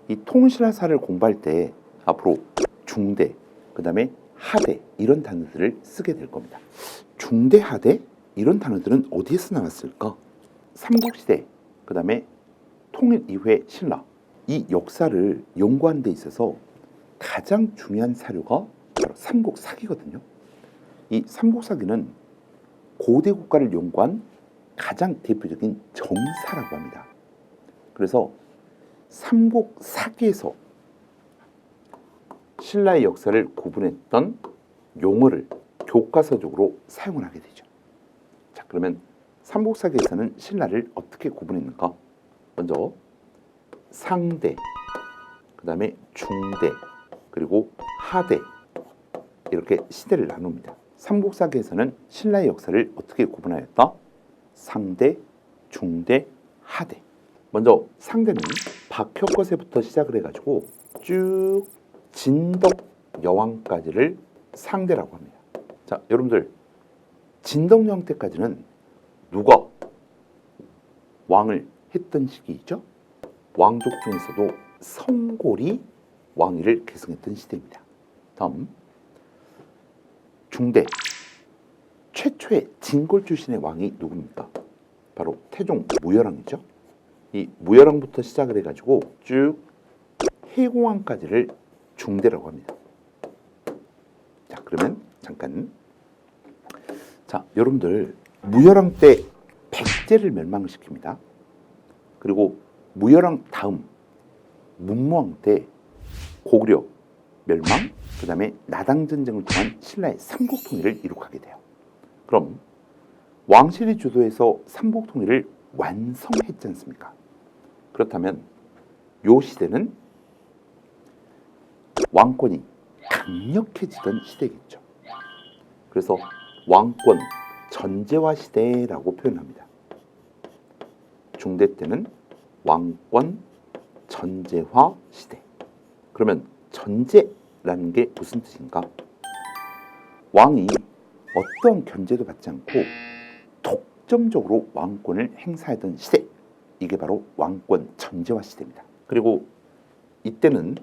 이 통신사를 공부할 때 앞으로 중대, 그 다음에 하대 이런 단어들을 쓰게 될 겁니다. 중대, 하대 이런 단어들은 어디에서 나왔을까? 삼국시대, 그 다음에 통일 이후의 신라, 이 역사를 연구하는 데 있어서 가장 중요한 사료가 바로 삼국사기거든요. 이 삼국사기는 고대 국가를 연구한 가장 대표적인 정사라고 합니다. 그래서 삼국사기에서 신라의 역사를 구분했던 용어를 교과서적으로 사용을 하게 되죠. 자, 그러면 삼국사기에서는 신라를 어떻게 구분했는가? 먼저 상대, 그 다음에 중대, 그리고 하대 이렇게 시대를 나눕니다. 삼국사기에서는 신라의 역사를 어떻게 구분하였다? 상대, 중대, 하대. 먼저 상대는 박혁거세부터 시작을 해가지고 쭉 진덕 여왕까지를 상대라고 합니다. 자, 여러분들 진덕 여왕 때까지는 누가 왕을 했던 시기이죠? 왕족 중에서도 성골이 왕위를 계승했던 시대입니다. 다음 중대, 최초의 진골 출신의 왕이 누굽니까? 바로 태종 무열왕이죠. 이 무열왕부터 시작을 해가지고 쭉 해공왕까지를 중대라고 합니다. 자, 그러면 잠깐. 자, 여러분들 무열왕 때 백제를 멸망을 시킵니다. 그리고 무열왕 다음 문무왕 때 고구려 멸망, 그 다음에 나당전쟁을 통한 신라의 삼국통일을 이룩하게 돼요. 그럼 왕실이 주도해서 삼국통일을 완성했지 않습니까? 그렇다면 이 시대는 왕권이 강력해지던 시대겠죠. 그래서 왕권 전제화 시대라고 표현합니다. 중대 때는 왕권 전제화 시대. 그러면 전제라는 게 무슨 뜻인가? 왕이 어떤 견제도 받지 않고 독점적으로 왕권을 행사하던 시대. 이게 바로 왕권 전제화 시대입니다. 그리고 이때는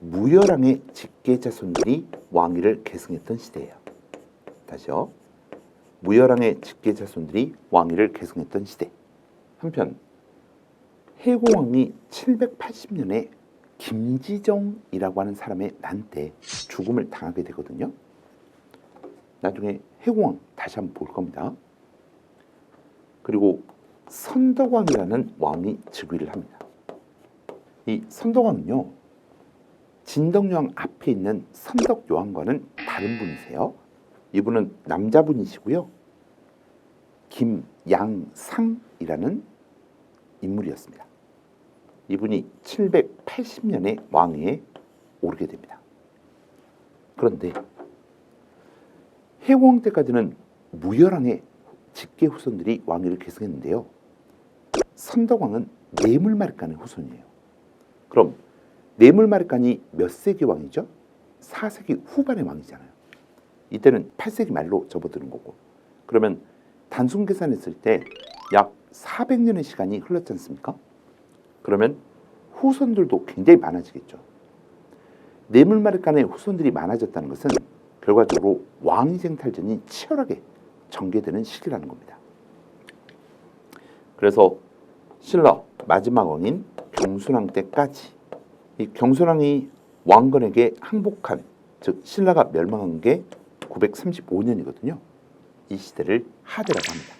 무열왕의 직계자손들이 왕위를 계승했던 시대예요. 다시요. 무열왕의 직계자손들이 왕위를 계승했던 시대. 한편 해공왕이 780년에 김지정이라고 하는 사람의 난때 죽음을 당하게 되거든요. 나중에 해공왕 다시 한번 볼 겁니다. 그리고 선덕왕이라는 왕이 즉위를 합니다. 이 선덕왕은요, 진덕여왕 앞에 있는 선덕여왕과는 다른 분이세요. 이분은 남자분이시고요. 김양상이라는 인물이었습니다. 이분이 780년에 왕위에 오르게 됩니다. 그런데 해공왕 때까지는 무열왕의 직계 후손들이 왕위를 계승했는데요. 선덕왕은 뇌물마르간의 후손이에요. 그럼 뇌물마르간이 몇 세기 왕이죠? 4세기 후반의 왕이잖아요. 이때는 8세기 말로 접어드는 거고. 그러면 단순 계산했을 때 약 400년의 시간이 흘렀지 않습니까? 그러면 후손들도 굉장히 많아지겠죠. 뇌물마르간의 후손들이 많아졌다는 것은 결과적으로 왕위쟁 탈전이 치열하게 전개되는 시기라는 겁니다. 그래서 신라 마지막 왕인 경순왕 때까지 이 경순왕이 왕건에게 항복한, 즉 신라가 멸망한 게 935년이거든요. 이 시대를 하대라고 합니다.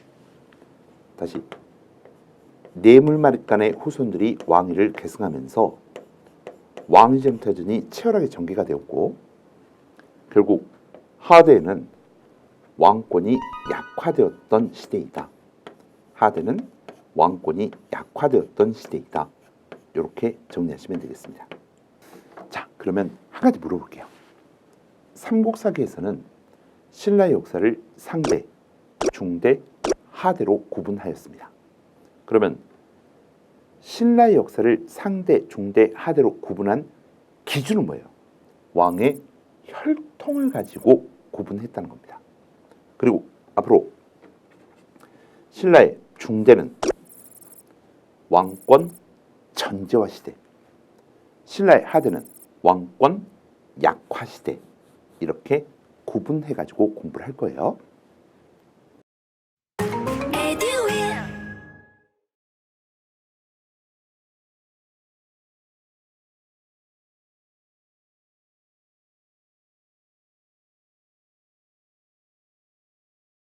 다시 뇌물마르간의 후손들이 왕위를 계승하면서 왕위쟁 탈전이 치열하게 전개가 되었고, 결국 하대에는 왕권이 약화되었던 시대이다. 하대는 왕권이 약화되었던 시대이다. 이렇게 정리하시면 되겠습니다. 자, 그러면 한 가지 물어볼게요. 삼국사기에서는 신라의 역사를 상대, 중대, 하대로 구분하였습니다. 그러면 신라의 역사를 상대, 중대, 하대로 구분한 기준은 뭐예요? 왕의 혈통을 가지고 구분했다는 겁니다. 그리고 앞으로 신라의 중대는 왕권 전제화 시대, 신라의 하대는 왕권 약화시대 이렇게 구분해가지고 공부를 할 거예요.